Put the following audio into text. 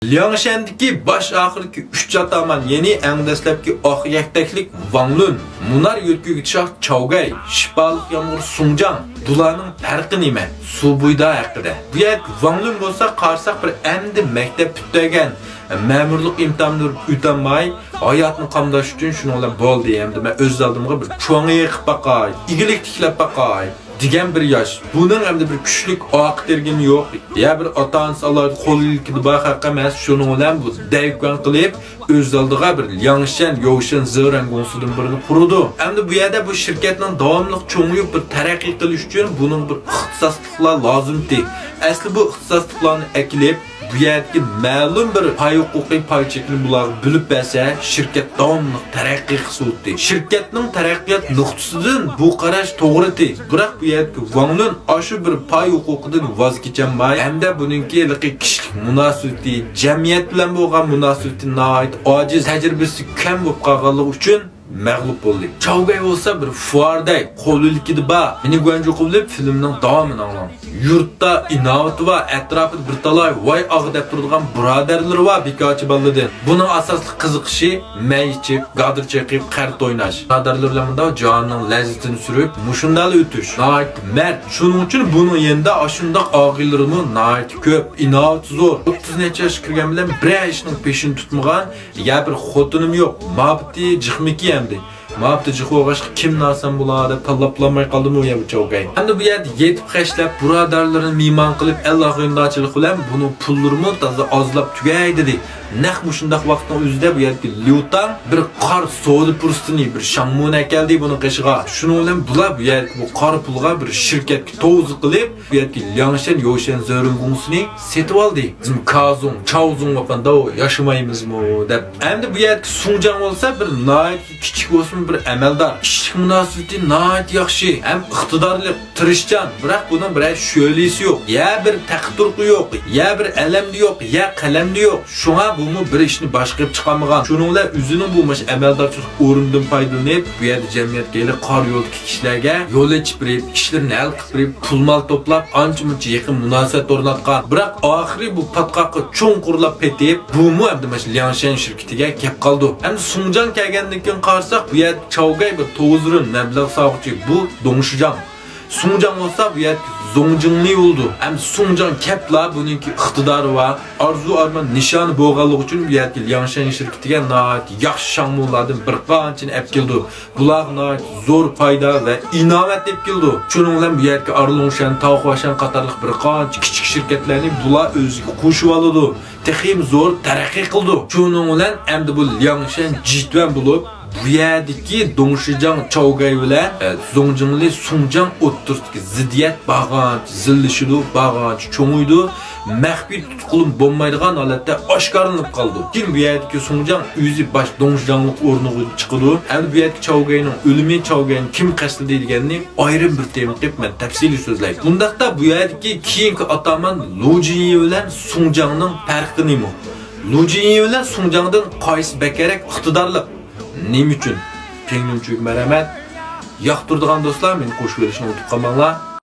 Liangshandagi baş axirki 3 ataman yeni eng dastlabki oq yaktaklik Wang Lun, Munar yo'tkugichaq Chaogay, Shipaliq yomg'ir Sungjang, bularning farqi nima? Suv bo'yida haqida. Bu yer Wang Lun bo'lsa qarsak bir endi maktab bitmagan, ma'murlik imtihonini o'tamay, hayotni qamdash uchun shuni bilan bo'ldi endi men o'z oldimga bir cho'ng yiqib baqay, igilik tiklab baqay degan bir yosh. Buning hamda bir kuchlik oq tergini yo'q. Ya bir ota-onasi Alloh qo'llikni baxaq emas, shuni bilan bu davkan qilib o'z oldiga bir Liangshan, Youshan, Zherangonsudan birini qurdi. Hamda bu yerda bu shirkatning davomli cho'ngib bir taraqqiy qilish uchun buning bir ixtisosliklar lozimdi. Asli bu ixtisosliklarni eklib bu yerdagi ma'lum bir pay huquqiy pay chekini bular bilib bersa, shirkat davomli taraqqiy qildi. Shirkatning taraqqiyot nuqtasidan bu qarash to'g'ri. Biroq bu yerda Wang Lun ashu bir pay huquqidan voz kechamay, hamda buningki kishilik munosabati, jamiyat bilan bo'lgan munosabatini nihoyat ojiz, tajribasi kam bo'lib qolganligi uchun mag'lub bo'ldi. Chaogay bo'lsa bir fuarday qo'llikida bor. Meni guanju qilib filmning davomini anglang. Yurtda inovat va atrofida bir talay voy og'i deb turadigan birodarlar va bekochi bolalardi. Buning asosli qiziqishi maychib, gadir chaqib, qart o'ynash. Birodarlar bilan bunda jonning lazzatini surib, mushundal o'tish. Nihoyat mard. Shuning uchun buning yenda ashundoq og'iylarimi nihoyat ko'p, inovat zo'r. 30 necha yosh kirgan bilan bir ishning peshini tutmagan, ya bir xotinim yo'q. Mabti jixmiki endi. Mabti jixo'g'ash kim narsan bo'ladi deb tanlablamay qoldimi u bu Chaogay. Endi bu yerda yetib qashlab birodarlarini mehmon qilib Alloh yo'ndachilik bilan buni pullarini toza ozlab tugay dedi. Naq mushundaq vaqtning o'zida bu yerga Liutan bir qor savdo pursini bir shammuna keldi buni qishig'a. Shuning bilan bular bu yerga bu qor pulga bir shirkatga to'g'ri qilib, bu yerga Liangshan, Youshan, Zherangonsu'ni setib oldi. Biz Kazung, Chaozung vaqanda yashamaymizmi deb. Endi bu yerga Sungjang bo'lsa bir nihoyat kichik bo'lsin bir amaldor. Kishilik munosabati nihoyat yaxshi, ham iqtidorli, tirishchan, biroq buning bir sho'lisi yo'q. Ya bir taqdirqi yo'q, ya bir alamdi yo'q, ya qalamdi yo'q. Shunga bu bir ishni boshqarib chiqamagan. Shuning bilan o'zining bu amaldorchilik o'rnidan foydalanib, bu yerda jamiyatga kelib qor yo'ldagi kishilarga yo'l ochib berib, ishlarni hal qilib berib, pul-mol to'plab, ancha-muncha yaqin munosabat o'rnatgan. Biroq oxiri bu patqoqqa cho'nqurlab ketib, bu hamda Liangshan shirkatiga kelib qoldi. Endi Sungjang kelgandan keyin qarsak, bu yerda Chaogay bir 9 mablag' sog'chi bu Dongshujan. Sungjang bo'lsa bu yerda Zongjingli bo'ldi. Ham Sungjang kapla buningki iqtidori va orzu-armon nishoni bo'lganligi uchun bu yerga Liangshan shirkatiga nihoyat yaxshi shangmulardan bir qanchani olib keldi. Bular nihoyat zo'r foyda va inovat olib keldi. Shuning bilan bu yerga Arlongshan, Taoxuashan qatorli bir qancha kichik shirkatlarni bular o'ziga qo'shib oldi. Texim zo'r taraqqiy qildi. Shuning bilan endi bu Liangshan jitvan bo'lib bu yerdagi Dongshujan Chaogay bilan Zongjingli Sungjang o'ttirdagi ziddiyat bag'anch, zillishidu, bag'anch cho'nguydi. Maxfiy tutqulun bo'lmaydigan holatda oshkorlanib qoldi. Kim bu yerdagi Sungjang o'zi bosh Dongshujanlik o'rniga chiqdi. Endi bu yerdagi Chaogayning o'limi, Chaogayning kim qasdi deganini ayrim bir tema qilib men tafsiliy so'zlayman. Bundaqda bu yerdagi keyingi ataman Lu Jinyi bilan Sungjangning farqi nima? Lu Jinyi bilan Sungjangdan qaysi bakarak iqtidorli? Nima uchun? Kenglim cho'k marhamat. Yoqtirdigan do'stlar, meni qo'shib berishni unutib qolmanglar.